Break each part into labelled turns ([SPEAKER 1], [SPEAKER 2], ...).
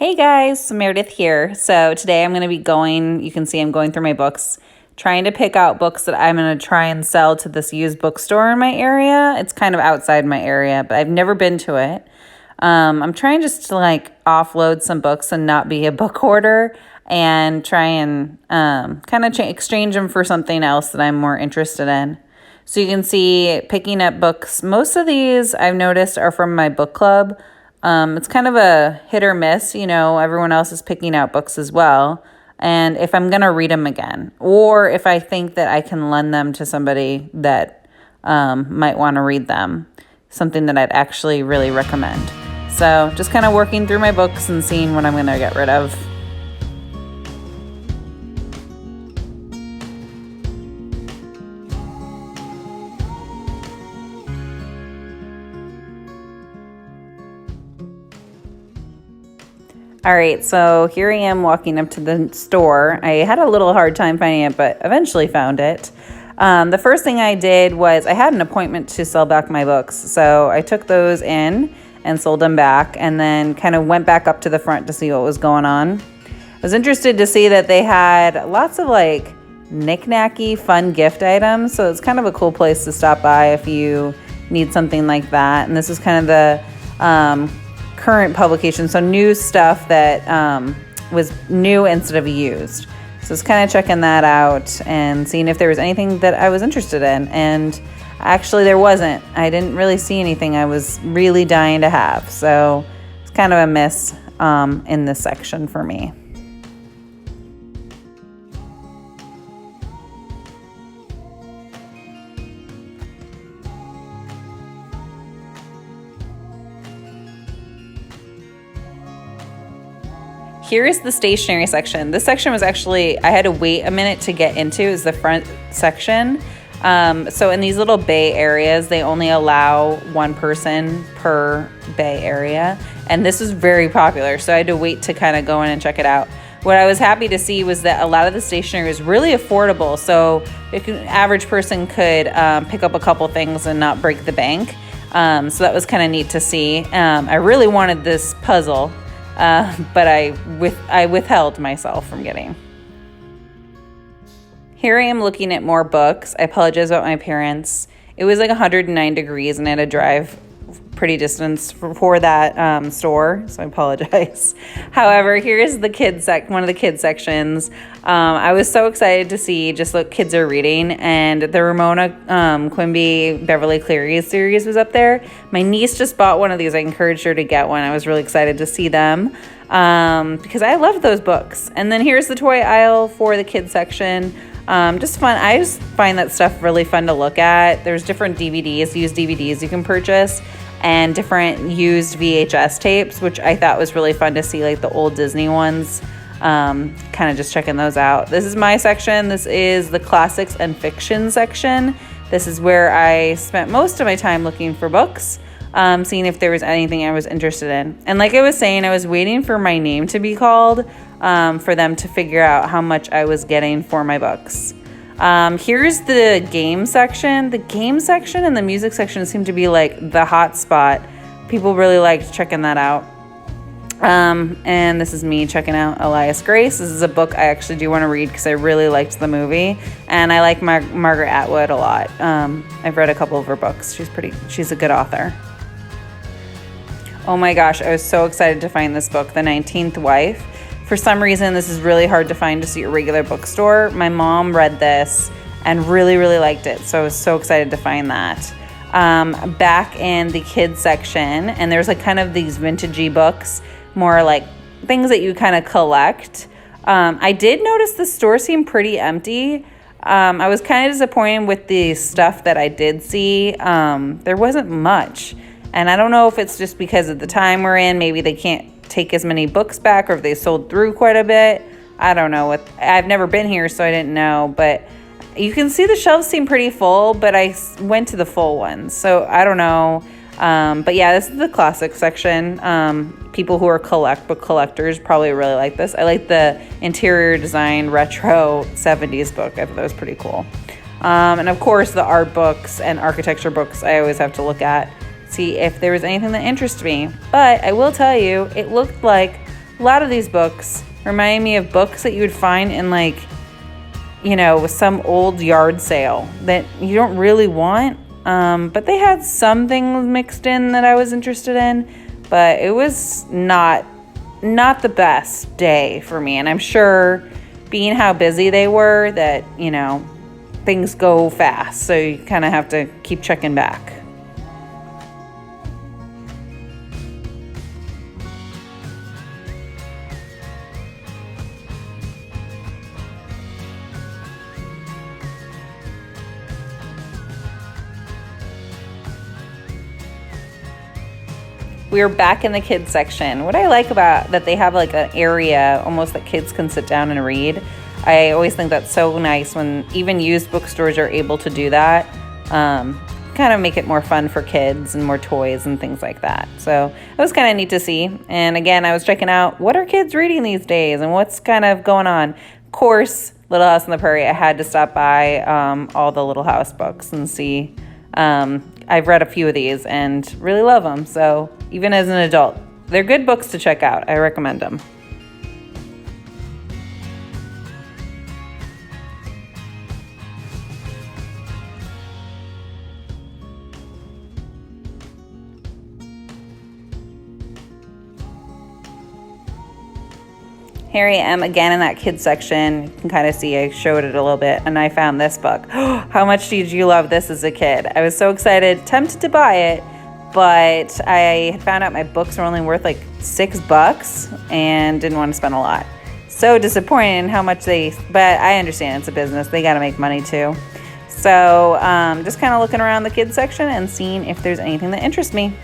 [SPEAKER 1] Hey guys, Meredith here. So today I'm going to be you can see I'm going through my books, trying to pick out books that I'm going to try and sell to this used bookstore in my area. It's kind of outside my area, but I've never been to it. I'm trying just to offload some books and not be a book hoarder and try and exchange them for something else that I'm more interested in. So you can see picking up books. Most of these I've noticed are from my book club. It's kind of a hit or miss, everyone else is picking out books as well. And if I'm going to read them again, or if I think that I can lend them to somebody that might want to read them, something that I'd actually really recommend. So just kind of working through my books and seeing what I'm going to get rid of. All right, so here I am walking up to the store. I had a little hard time finding it, but eventually found it. The first thing I did was I had an appointment to sell back my books. So I took those in and sold them back and then kind of went back up to the front to see what was going on. I was interested to see that they had lots of knick-knacky fun gift items. So it's kind of a cool place to stop by if you need something like that. And this is kind of the current publication, so new stuff that was new instead of used. So it's kind of checking that out and seeing if there was anything that I was interested in. And actually there wasn't. I didn't really see anything I was really dying to have. So it's kind of a miss in this section for me. Here is the stationery section. This section was actually, I had to wait a minute to get into, is the front section. So in these little bay areas, they only allow one person per bay area. And this was very popular, so I had to wait to kind of go in and check it out. What I was happy to see was that a lot of the stationery was really affordable. So an average person could pick up a couple things and not break the bank. So that was kind of neat to see. I really wanted this puzzle. But I withheld myself from getting. Here I am looking at more books. I apologize about my appearance. It was 109 degrees and I had to drive pretty distance for that store, so I apologize. However, here's the one of the kids sections. I was so excited to see just what kids are reading, and the Ramona Quimby Beverly Cleary series was up there. My niece just bought one of these. I encouraged her to get one. I was really excited to see them because I love those books. And then here's the toy aisle for the kids section. Just fun. I just find that stuff really fun to look at. There's different DVDs, used DVDs you can purchase, and different used VHS tapes, which I thought was really fun to see, the old Disney ones. Kind of just checking those out. This is my section. This is the classics and fiction section. This is where I spent most of my time looking for books, seeing if there was anything I was interested in. And like I was saying, I was waiting for my name to be called for them to figure out how much I was getting for my books. Here's the game section. The game section and the music section seem to be the hot spot. People really liked checking that out. And this is me checking out Elias Grace. This is a book I actually do want to read because I really liked the movie, and I like Margaret Atwood a lot. I've read a couple of her books. She's a good author. Oh my gosh, I was so excited to find this book, The 19th Wife. For some reason, this is really hard to find just at your regular bookstore. My mom read this and really, really liked it, so I was so excited to find that. Back in the kids section, and there's kind of these vintagey books, more things that you kind of collect. I did notice the store seemed pretty empty. I was kind of disappointed with the stuff that I did see. There wasn't much, and I don't know if it's just because of the time we're in. Maybe they can't take as many books back, or if they sold through quite a bit. I don't know. I've never been here, so I didn't know, but you can see the shelves seem pretty full, but I went to the full ones, so I don't know. But yeah, this is the classic section. People who are book collectors probably really like this. I like the interior design retro 70s book. I thought that was pretty cool. And of course the art books and architecture books I always have to look at. see if there was anything that interested me. But I will tell you, it looked like A lot of these books remind me of books that you would find in like, you know, some old yard sale that you don't really want. But they had some things mixed in that I was interested in, but it was not the best day for me. And I'm sure, being how busy they were, that, you know, things go fast. So you kind of have to keep checking back. We are back in the kids section. What I like about that, they have like an area almost that kids can sit down and read. I always think that's so nice when even used bookstores are able to do that. Kind of make it more fun for kids and more toys and things like that. So it was kind of neat to see. And again, I was checking out what are kids reading these days and what's kind of going on. Of course, Little House on the Prairie, I had to stop by all the Little House books and see. I've read a few of these and really love them. So even as an adult, they're good books to check out. I recommend them. Here I am again in that kids section. You can kind of see I showed it a little bit, and I found this book. How much did you love this as a kid? I was so excited, tempted to buy it, but I had found out my books were only worth like $6 and didn't want to spend a lot. So disappointed in how much but I understand it's a business. They got to make money too. So just kind of looking around the kids section and seeing if there's anything that interests me.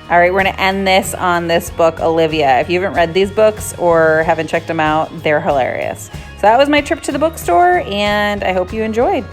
[SPEAKER 1] All right, we're going to end this on this book, Olivia. If you haven't read these books or haven't checked them out, they're hilarious. So that was my trip to the bookstore, and I hope you enjoyed.